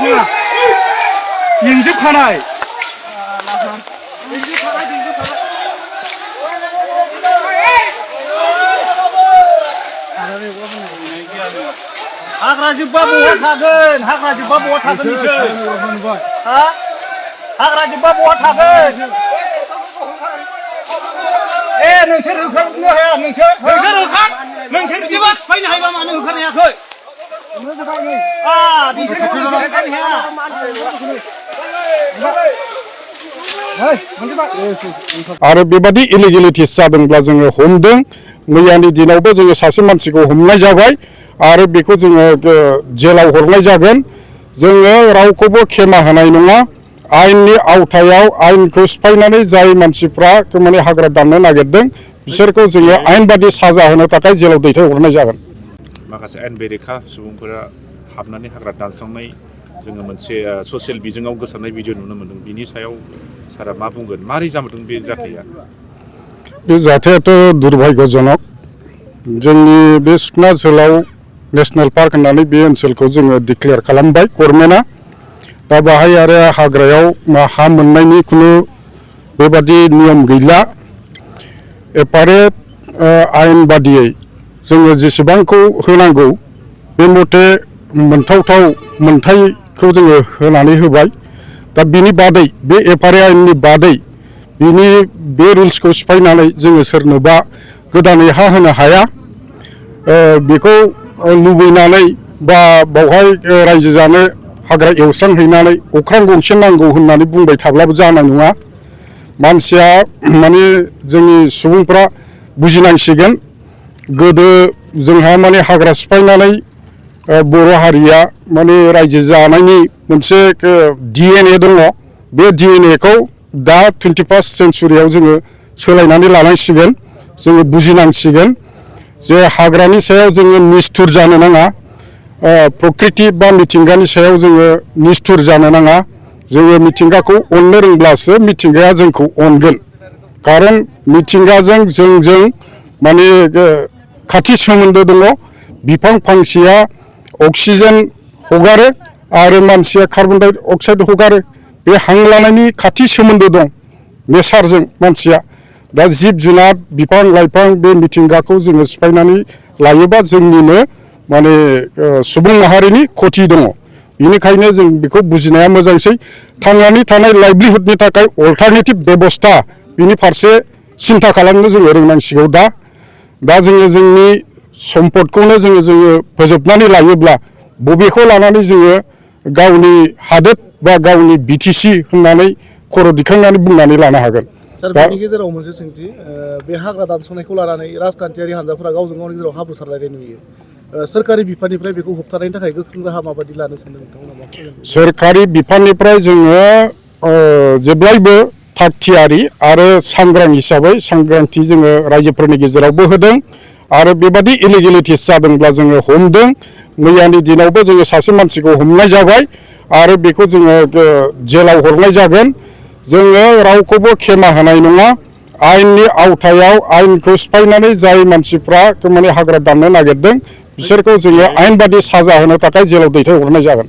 इंजोबखानाय हाग्रा जोब्बा बहा थागोन हाग्रा जोब्बा बहा थागोन नोंसोर हा हाग्रा जोब्बा बहा थागोन ए नोंसोर होखारनो हाया नोंसोर होखार नोंसोर बिदिबा सिफायनो हायोबा मानो होखारनो हायाखै आरो बेबादि इलिगेलिटिस जादोंब्ला जोङो हमदों मैयानि दिनावबो जोङो सासे मानसिखौ हमनाय जाबाय आरो बेखौ जोङो जेलाव हरनाय जागोन जोङो रावखौबो खेमा होनाय नङा आयेननि आवथायाव आयेनखौ सिफायनानै जाय मानसिफ्रा माने हाग्रा दाननो नागिरदों बिसोरखौ जोङो आयेन बादि साजा होनो थाखाय जेलाव दैथायहरनाय जागोन माखासे आयेन बेरेखा सुबुंफोरा हाबनानै हाग्रा दानस्रांनाय जोङो मोनसे ससियेल बिजोङाव गोसारनाय भिडिअ नुनो मोन्दों बिनि सायाव सारा मा बुंगोन मारै जाबोदों बे जाथाया बे जाथायाथ' दुर्भाग्यजनक जोंनि बे सिखना जोहोलाव नेशनेल पार्क होननानै बे ओनसोलखौ जोङो डिक्लेयार खालामबाय गभर्नमेन्टआ दा बाहाय आरो हाग्रायाव हा मोननायनि खुनु बेबादि नियम गैला एपारे आयेन बादियै जोङो जेसेबांखौ होनांगौ बे मथे मोनथावथाव मोनथायखौ जोङो होनानै होबाय दा बिनि बादै बे एपारे आयेननि बादै बिनि बे रुल्सखौ सिफायनानै जोङो सोरनोबा गोदानै हा होनो हाया बेखौ लुबैनानै बा बावहाय रायजो जानो हाग्रा एवस्रांहैनानै अख्रां गंसे नांगौ होननानै बुंबाय थाब्लाबो जानाय नङा मानसिया माने जोंनि सुबुंफ्रा बुजिनांसिगोन गोदो जोंहा माने हाग्रा सिफायनानै बर' हारिया माने रायजो जानायनि मोनसे DNA दङ बे DNAखौ दा 21st सेन्चुरियाव जोङो सोलायनानै लानांसिगोन जोङो बुजिनांसिगोन जे हाग्रानि सायाव जोङो निस्थुर जानो नाङा प्रकृति बा मिथिंगानि सायाव जोङो निस्थुर जानो नाङा जोङो मिथिंगाखौ अननो रोंब्लासो मिथिंगाया जोंखौ अनगोन खारन मिथिंगाजों जोंजों माने खाथि सोमोन्दो दङ बिफां फांसेया अक्सिजेन हगारो आरो मानसिया कार्बन डाइ अक्साइड हगारो बे हां लानायनि खाथि सोमोन्दो दं नेचारजों मानसिया दा जिब जुनार बिफां लाइफां बे मिथिंगाखौ जोङो सिफायनानै लायोबा जोंनिनो माने सुबुं माहारिनि खथि दङ बेनिखायनो जों बेखौ बुजिनाया मोजांसै थांनानै थानाय लाइभलिहुडनि थाखाय अल्टारनेटिभ बेबस्था बिनि फारसे सिन्था खालामनो जोङो रोंनांसिगौ दा जोङो जोंनि सम्पदखौनो जोङो फोजोबनानै लायोब्ला बबेखौ लानानै जोङो गावनि हादोर बा गावनि BTC होननानै खर' दिखांनानै बुंनानै लानो हागोन सार बेनि गेजेराव मोनसे सोंथि बे हाग्रा दानस्रांनायखौ लानानै राजखान्थियारि हान्जाफोरा गावजों गावनि गेजेराव हाब्रु सारलायनाय नुयो सोरखारि बिफाननिफ्राय बेखौ होबथानायनि थाखाय गोख्रों राहा माबायदि लानो सानदों नोंथांमोना सोरखारि बिफाननिफ्राय जोङो जेब्लायबो थागथियारि आरो सांग्रां हिसाबै सांग्रांथि जोङो रायजोफोरनि गेजेरावबो होदों आरो बेबादि इलिगेलिटिस जादोंब्ला जोङो हमदों मैयानि दिनावबो जोङो सासे मानसिखौ हमनाय जाबाय आरो बेखौ जोङो जेलाव हरनाय जागोन जोङो रावखौबो खेमा होनाय नङा आयेननि आवथायाव आयेनखौ सिफायनानै जाय मानसिफ्रा माने हाग्रा दाननो नागिरदों बिसोरखौ जोङो आयेन बादि साजा होनो थाखाय जेलाव दैथायहरनाय जागोन